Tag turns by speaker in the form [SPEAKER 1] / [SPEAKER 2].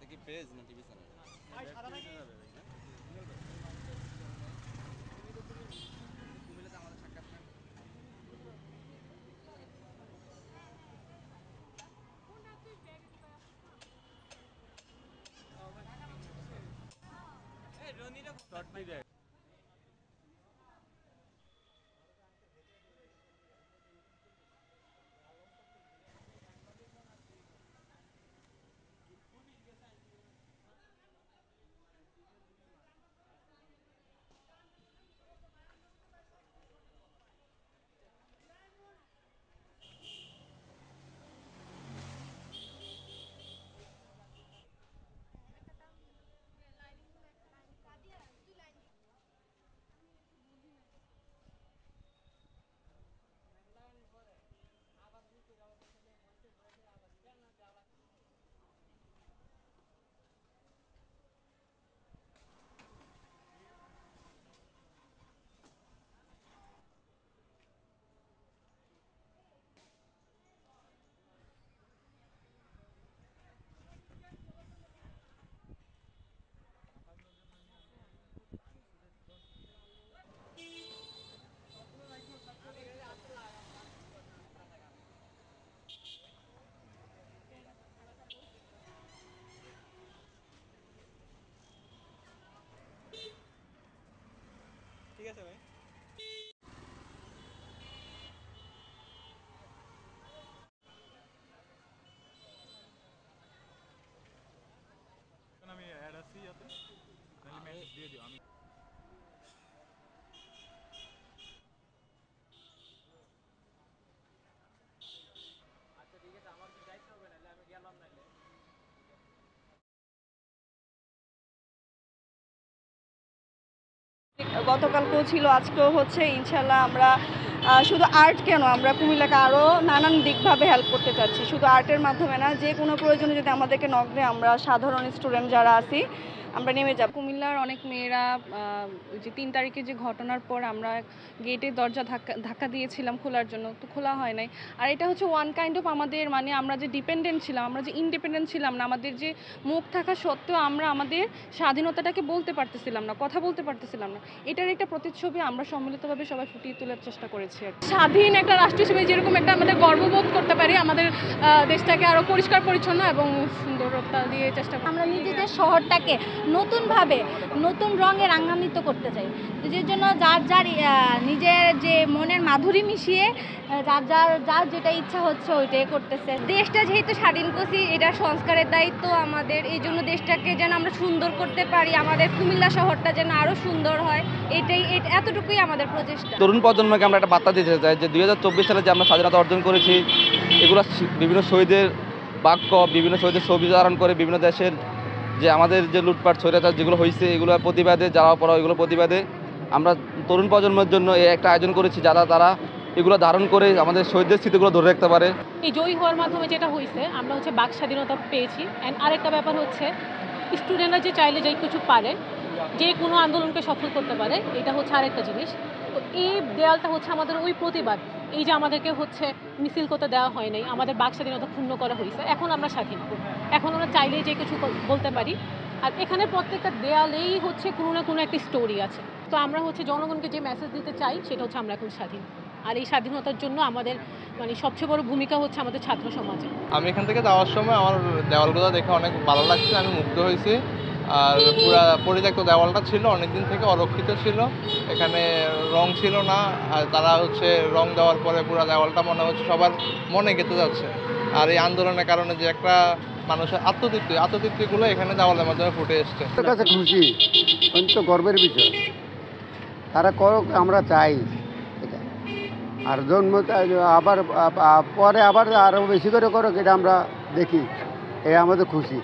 [SPEAKER 1] কি পেজ না TV channel? কুমিল্লাতে আমাদের সাক্ষাৎ নেন। ঠিক আছে ভাই।
[SPEAKER 2] আমি অ্যাড আছি ইয়াতে, তাহলে মেসেজ দিয়ে দিও। আমি
[SPEAKER 1] আচ্ছা ঠিক আছে, আমার কি দায়িত্ব হবে নাহলে আমি গেলাম নাহলে।
[SPEAKER 3] গতকালকেও ছিল, আজকেও হচ্ছে। ইনশাল্লাহ আমরা শুধু আর্ট কেন, আমরা কুমিল্লাকে আরও নানান দিকভাবে হেল্প করতে চাচ্ছি। শুধু আর্টের মাধ্যমে না, যে কোনো প্রয়োজনে যদি আমাদেরকে নক দেয়, আমরা সাধারণ স্টুডেন্ট যারা আছি আমরা নেমে যাব। কুমিল্লার অনেক মেয়েরা যে 3 তারিখে যে ঘটনার পর আমরা গেটের দরজা ধাক্কা দিয়েছিলাম খোলার জন্য, তো খোলা হয় নাই। আর এটা হচ্ছে ওয়ান কাইন্ড অফ আমাদের, মানে আমরা যে ডিপেন্ডেন্ট ছিলাম, আমরা যে ইন্ডিপেন্ডেন্ট ছিলাম না, আমাদের যে মুখ থাকা সত্ত্বেও আমরা আমাদের স্বাধীনতাটাকে বলতে পারতেছিলাম না, কথা বলতে পারতেছিলাম না। এটার একটা প্রতিচ্ছবি আমরা সম্মিলিতভাবে সবাই ফুটিয়ে তোলার চেষ্টা করেছি। স্বাধীন একটা রাষ্ট্র হিসেবে যেরকম একটা আমাদের গর্ববোধ করতে পারি, আমাদের দেশটাকে আরও পরিষ্কার পরিচ্ছন্ন এবং সুন্দরতা দিয়ে চেষ্টা করি।
[SPEAKER 4] আমরা নিজেদের শহরটাকে নতুনভাবে নতুন রঙে রাঙান্বিত করতে চাই, যে জন্য যার যার নিজের যে মনের মাধুরী মিশিয়ে যার যেটা ইচ্ছা হচ্ছে ওইটাই করতেছে। দেশটা যেহেতু স্বাধীন করছি, এটা সংস্কারের দায়িত্ব আমাদের। এই জন্য দেশটাকে যেন আমরা সুন্দর করতে পারি, আমাদের কুমিল্লা শহরটা যেন আরও সুন্দর হয়, এতটুকুই আমাদের প্রচেষ্টা।
[SPEAKER 5] তরুণ প্রজন্মকে আমরা একটা বার্তা দিতে চাই যে 2024 সালে যে আমরা স্বাধীনতা অর্জন করেছি, এগুলো বিভিন্ন শহীদের বাক্য, বিভিন্ন শহীদের ছবি ধারণ করে বিভিন্ন দেশের যে আমাদের যে লুটপাট স্বৈরাচার যেগুলো হয়েছে, এগুলো প্রতিবাদে, যাওয়া পড়া এগুলো প্রতিবাদে আমরা তরুণ প্রজন্মের জন্য এই একটা আয়োজন করেছি, তারা এগুলো ধারণ করে আমাদের শহীদদের স্মৃতিগুলো ধরে রাখতে পারে।
[SPEAKER 6] এই জয়ী হওয়ার মাধ্যমে যেটা হয়েছে, আমরা হচ্ছে বাক স্বাধীনতা পেয়েছি। অ্যান্ড আরেকটা ব্যাপার হচ্ছে, স্টুডেন্টরা যে চাইলে যে কিছু পারে, যে কোনো আন্দোলনকে সফল করতে পারে, এটা হচ্ছে আরেকটা জিনিস। তো এই দেয়ালটা হচ্ছে আমাদের ওই প্রতিবাদ। এই যে আমাদেরকে হচ্ছে মিছিল করতে দেওয়া হয় নাই, আমাদের বাক স্বাধীনতা ক্ষুণ্ণ করা হয়েছে, এখন আমরা স্বাধীন, এখন আমরা চাইলেই যে কিছু বলতে পারি। আর এখানে প্রত্যেকটা দেয়ালেই হচ্ছে কোনো না কোনো একটা স্টোরি আছে। তো আমরা হচ্ছে জনগণকে যে মেসেজ দিতে চাই সেটা হচ্ছে আমরা এখন স্বাধীন। আর এই স্বাধীনতার জন্য আমাদের মানে সবচেয়ে বড় ভূমিকা হচ্ছে আমাদের ছাত্র সমাজে।
[SPEAKER 7] আমি এখান থেকে যাওয়ার সময় আমার দেওয়ালগুলো দেখে অনেক ভালো লাগছে, আমি মুগ্ধ হয়েছি। আর পুরা পরিত্যক্ত দেওয়ালটা ছিল, অনেকদিন থেকে অরক্ষিত ছিল, এখানে রং ছিল না। আর তারা হচ্ছে রং দেওয়ার পরে পুরা দেওয়ালটা মনে হচ্ছে সবার মনে গেঁথে যাচ্ছে। আর এই আন্দোলনের কারণে যে একটা মানুষের আত্মতৃপ্তিগুলো এখানে দেওয়ালের মাধ্যমে ফুটে এসছে।
[SPEAKER 8] কাছে খুশি, অত্যন্ত গর্বের বিষয়। তারা করুক, আমরা চাই এটা। আর জন্ম আবার পরে আবার আরও বেশি করে করুক, এটা আমরা দেখি, এই আমাদের খুশি।